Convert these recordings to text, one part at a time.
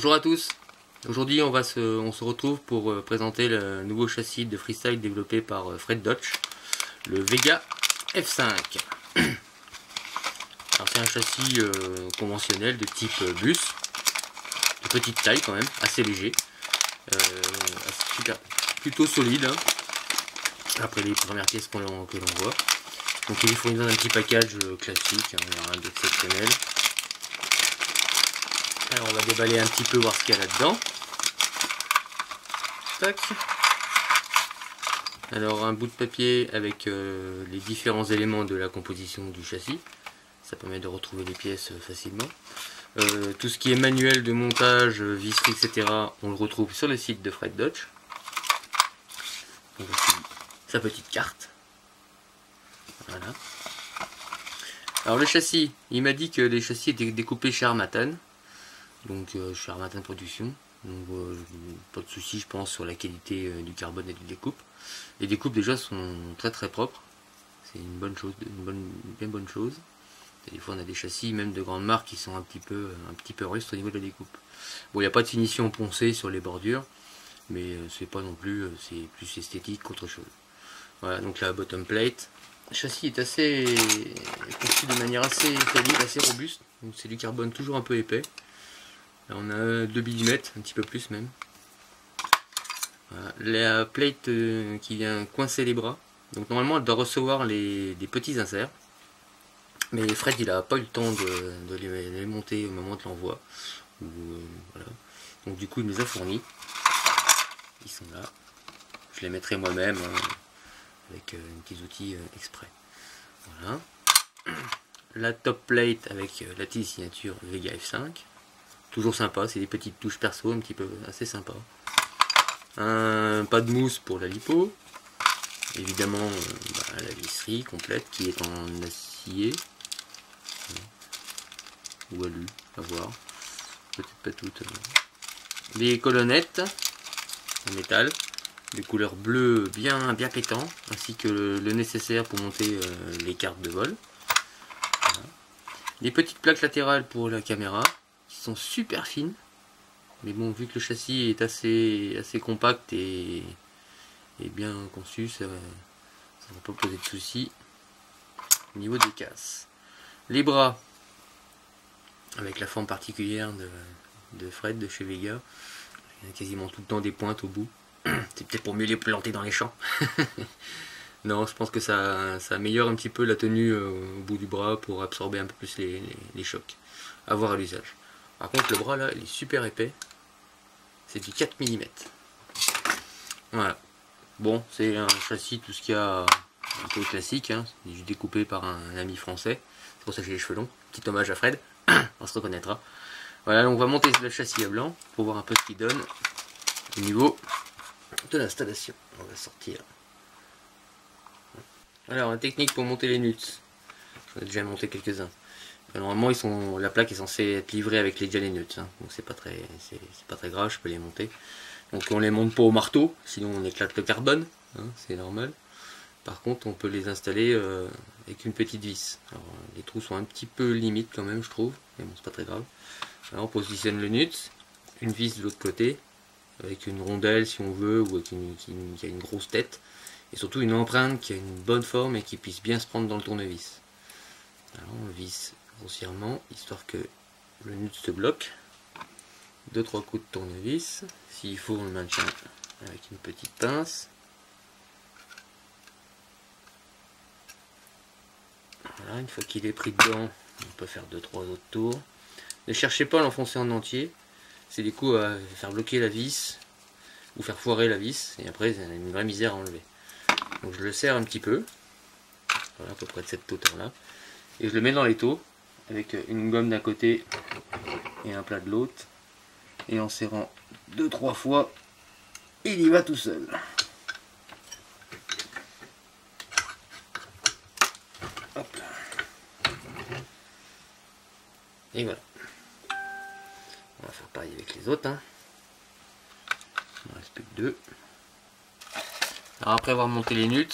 Bonjour à tous. Aujourd'hui on se retrouve pour présenter le nouveau châssis de freestyle développé par Fred Dodge, le Vega F5. Alors c'est un châssis conventionnel de type bus, de petite taille quand même, assez léger, plutôt solide, hein, après les premières pièces que l'on voit. Donc il est fourni dans un petit package classique, hein, il n'y a rien d'exceptionnel. Alors on va déballer un petit peu, voir ce qu'il y a là-dedans. Tac. Alors un bout de papier avec les différents éléments de la composition du châssis. Ça permet de retrouver les pièces facilement. Tout ce qui est manuel de montage, visserie, etc. on le retrouve sur le site de Fred Dodge. Donc ici, sa petite carte. Voilà. Alors le châssis, il m'a dit que les châssis étaient découpés chez Harmattan. Donc chez Harmattan Production. Donc pas de souci, je pense, sur la qualité du carbone et du découpe. Les découpes déjà sont très propres. C'est une bonne chose, bien bonne chose. Et des fois on a des châssis même de grandes marques qui sont un petit peu rustres au niveau de la découpe. Bon, il n'y a pas de finition poncée sur les bordures, mais c'est pas non plus, c'est plus esthétique qu'autre chose. Voilà, donc la bottom plate. Le châssis est conçu de manière assez solide, assez robuste. Donc c'est du carbone toujours un peu épais. Là on a 2 mm, un petit peu plus même. Voilà. La plate qui vient coincer les bras. Donc normalement elle doit recevoir des petits inserts. Mais Fred il a pas eu le temps de les monter au moment de l'envoi. Voilà. Donc du coup il nous a fournis. Ils sont là. Je les mettrai moi-même avec des petits outils exprès. Voilà. La top plate avec la petite signature Vega F5. Toujours sympa, c'est des petites touches perso un petit peu assez sympa. Un pas de mousse pour la lipo. Évidemment la visserie complète qui est en acier. Ou alu, à voir. Peut-être pas toutes. Les colonnettes en métal, de couleur bleue bien pétant, ainsi que le nécessaire pour monter les cartes de vol. Voilà. Les petites plaques latérales pour la caméra, qui sont super fines. Mais bon, vu que le châssis est assez compact et bien conçu, ça ne va pas poser de soucis au niveau des casses. Les bras, avec la forme particulière de Fred de chez Vega, il y a quasiment tout le temps des pointes au bout. C'est peut-être pour mieux les planter dans les champs. Non, je pense que ça améliore un petit peu la tenue au bout du bras pour absorber un peu plus les chocs. À voir à l'usage. Par contre, le bras là, il est super épais. C'est du 4 mm. Voilà. Bon, c'est un châssis, tout ce qu'il y a un peu classique. Hein. C'est juste découpé par un ami français. C'est pour ça que j'ai les cheveux longs. Petit hommage à Fred. On se reconnaîtra. Voilà, on va monter le châssis à blanc pour voir un peu ce qu'il donne au niveau de l'installation. On va sortir. Alors, la technique pour monter les nuts. J'en ai déjà monté quelques-uns. Normalement, la plaque est censée être livrée avec déjà les nuts. Hein. Donc c'est pas très grave, je peux les monter. Donc on les monte pas au marteau, sinon on éclate le carbone. Hein, c'est normal. Par contre, on peut les installer avec une petite vis. Alors, les trous sont un petit peu limites quand même, je trouve. Mais bon, c'est pas très grave. Alors, on positionne le nut, une vis de l'autre côté, avec une rondelle si on veut, ou avec qui a une grosse tête. Et surtout une empreinte qui a une bonne forme et qui puisse bien se prendre dans le tournevis. Alors, on visse grossièrement, histoire que le nut se bloque. 2-3 coups de tournevis. S'il faut, on le maintient avec une petite pince. Voilà, une fois qu'il est pris dedans, on peut faire 2-3 autres tours. Ne cherchez pas à l'enfoncer en entier. C'est des coups à faire bloquer la vis ou faire foirer la vis. Et après, c'est une vraie misère à enlever. Donc je le serre un petit peu. Voilà, à peu près de cette hauteur-là. Et je le mets dans l'étau avec une gomme d'un côté et un plat de l'autre. Et en serrant 2-3 fois, il y va tout seul. Hop là. Et voilà. On va faire pareil avec les autres. Hein. Il ne reste plus que 2. Alors après avoir monté les nuts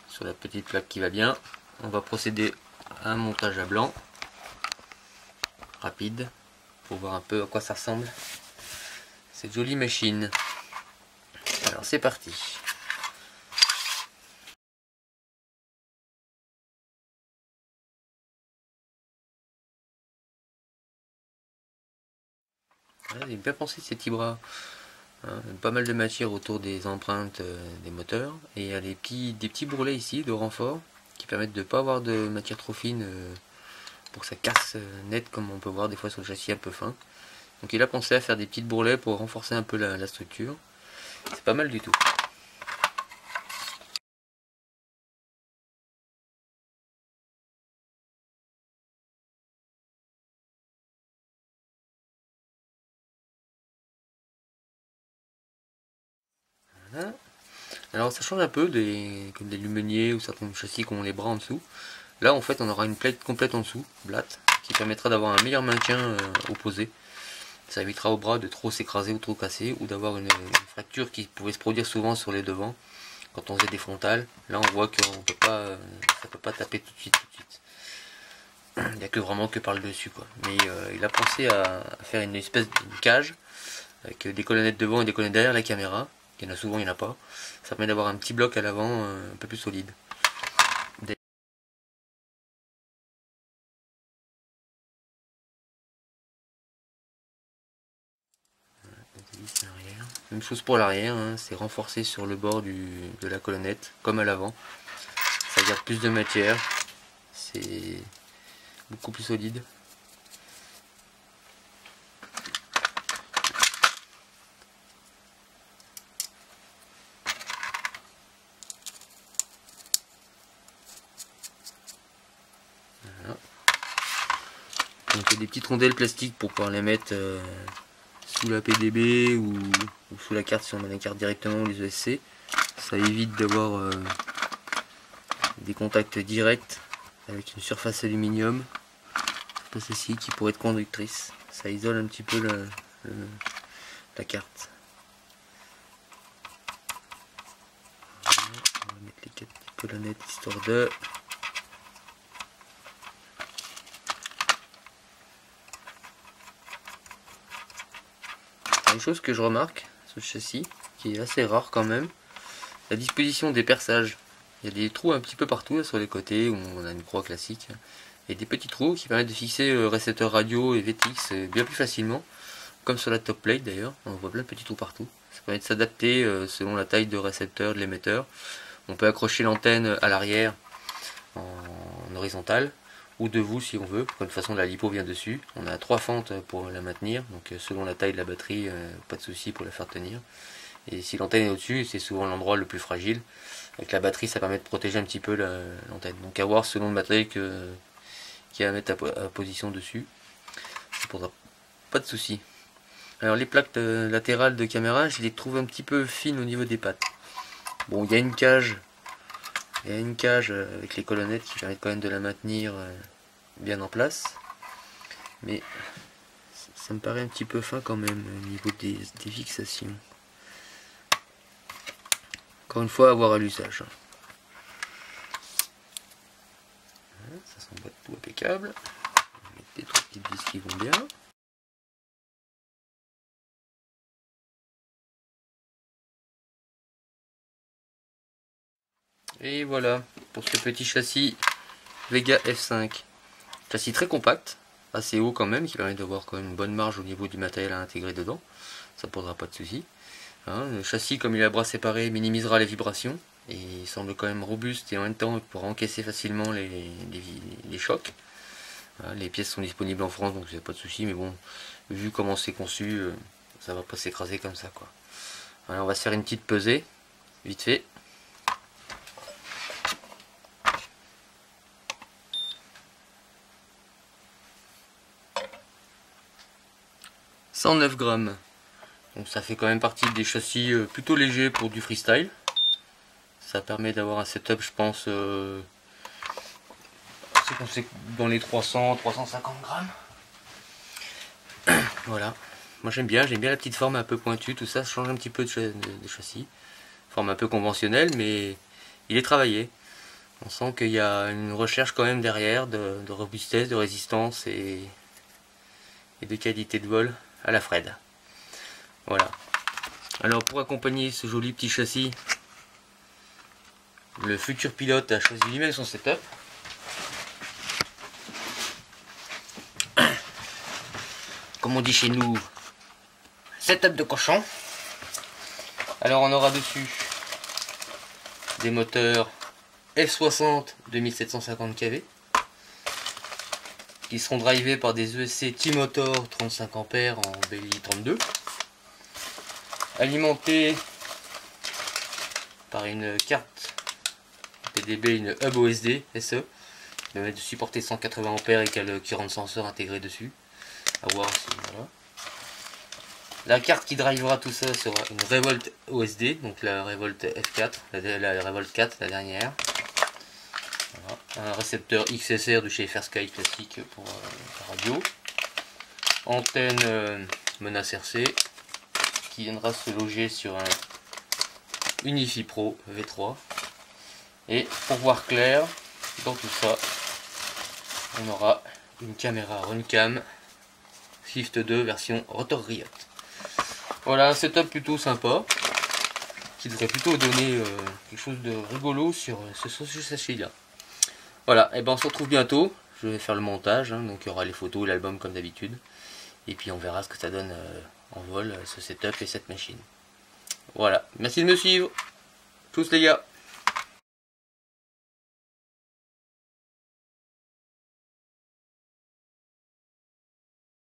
sur la petite plaque qui va bien, on va procéder à un montage à blanc rapide pour voir un peu à quoi ça ressemble. cette jolie machine. Alors c'est parti. Voilà, j'ai bien pensé ces petits bras. Hein, pas mal de matière autour des empreintes des moteurs. Et il y a des petits bourrelets ici de renfort qui permettent de ne pas avoir de matière trop fine pour que ça casse net comme on peut voir des fois sur le châssis un peu fin. Donc il a pensé à faire des petites bourrelets pour renforcer un peu la structure. C'est pas mal du tout. Voilà. Alors ça change un peu comme des Lumenier ou certains châssis qui ont les bras en dessous. Là en fait on aura une plate complète en dessous, plate, qui permettra d'avoir un meilleur maintien opposé. Ça évitera au bras de trop s'écraser ou trop casser, ou d'avoir une fracture qui pouvait se produire souvent sur les devants quand on faisait des frontales. Là on voit que ça peut pas taper tout de suite. Il n'y a que vraiment que par le dessus quoi. Mais il a pensé à faire une espèce de cage avec des colonnettes devant et des colonnettes derrière la caméra. Il y en a souvent, il n'y en a pas. Ça permet d'avoir un petit bloc à l'avant un peu plus solide. Même chose pour l'arrière, hein, c'est renforcé sur le bord de la colonnette, comme à l'avant. Ça garde plus de matière, c'est beaucoup plus solide. Voilà. Donc il y a des petites rondelles plastiques pour pouvoir les mettre sous la PDB ou sous la carte si on a la carte directement ou les ESC. Ça évite d'avoir des contacts directs avec une surface aluminium. Pas ceci qui pourrait être conductrice. Ça isole un petit peu la carte. Voilà, on va mettre les 4 petites colonnettes histoire de... Une chose que je remarque sur ce châssis, qui est assez rare quand même, la disposition des perçages. Il y a des trous un petit peu partout là, sur les côtés où on a une croix classique. Et des petits trous qui permettent de fixer le récepteur radio et VTX bien plus facilement, comme sur la top plate d'ailleurs. On voit plein de petits trous partout. Ça permet de s'adapter selon la taille de récepteur, de l'émetteur. On peut accrocher l'antenne à l'arrière en horizontal ou debout si on veut. De toute façon la lipo vient dessus. On a 3 fentes pour la maintenir, donc selon la taille de la batterie, pas de souci pour la faire tenir. Et si l'antenne est au-dessus, c'est souvent l'endroit le plus fragile. Avec la batterie, ça permet de protéger un petit peu l'antenne. Donc à voir selon le matériel qui est à mettre à position dessus. Ça posera pas de souci. Alors les plaques latérales de caméra, je les trouve un petit peu fines au niveau des pattes. Bon, il y a une cage. Il y a une cage avec les colonnettes qui permettent quand même de la maintenir bien en place. Mais ça me paraît un petit peu fin quand même au niveau des fixations. Encore une fois, à voir à l'usage. Voilà, ça s'emboîte tout impeccable. On va mettre des 3 petites vis qui vont bien. Et voilà pour ce petit châssis Vega F5. Châssis très compact, assez haut quand même, qui permet d'avoir quand même une bonne marge au niveau du matériel à intégrer dedans. Ça ne posera pas de soucis. Hein, le châssis, comme il a bras séparés, minimisera les vibrations. Et il semble quand même robuste et en même temps il pourra encaisser facilement les chocs. Voilà, les pièces sont disponibles en France, donc il n'y a pas de souci. Mais bon, vu comment c'est conçu, ça va pas s'écraser comme ça, quoi. Voilà, on va se faire une petite pesée, vite fait. 109 grammes. Donc ça fait quand même partie des châssis plutôt légers pour du freestyle. Ça permet d'avoir un setup, je pense, c'est dans les 300-350 grammes. Voilà. Moi j'aime bien la petite forme un peu pointue, tout ça, ça change un petit peu de châssis. Forme un peu conventionnelle, mais il est travaillé. On sent qu'il y a une recherche quand même derrière de robustesse, de résistance et de qualité de vol à la Fred. Voilà. Alors pour accompagner ce joli petit châssis, le futur pilote a choisi lui-même son setup. Comme on dit chez nous, setup de cochon. Alors on aura dessus des moteurs F60 2750 kV qui seront drivés par des ESC T-Motor 35 A en BLI 32, alimentés par une carte PDB, une hub OSD SE qui permet de supporter 180 A et qui a le current sensor intégré dessus. À voir si, voilà. La carte qui drivera tout ça sera une Revolt OSD, donc la Revolt F4, la Revolt 4, la dernière. Voilà. Un récepteur XSR de chez FairSky classique pour la radio. Antenne Menace RC qui viendra se loger sur un Unifi Pro V3. Et pour voir clair dans tout ça, on aura une caméra Runcam Swift 2 version Rotor Riot. Voilà un setup plutôt sympa qui devrait plutôt donner quelque chose de rigolo sur ce sachet là. Voilà, et ben on se retrouve bientôt. Je vais faire le montage, hein, donc il y aura les photos, l'album comme d'habitude. Et puis on verra ce que ça donne en vol, ce setup et cette machine. Voilà, merci de me suivre, tous les gars.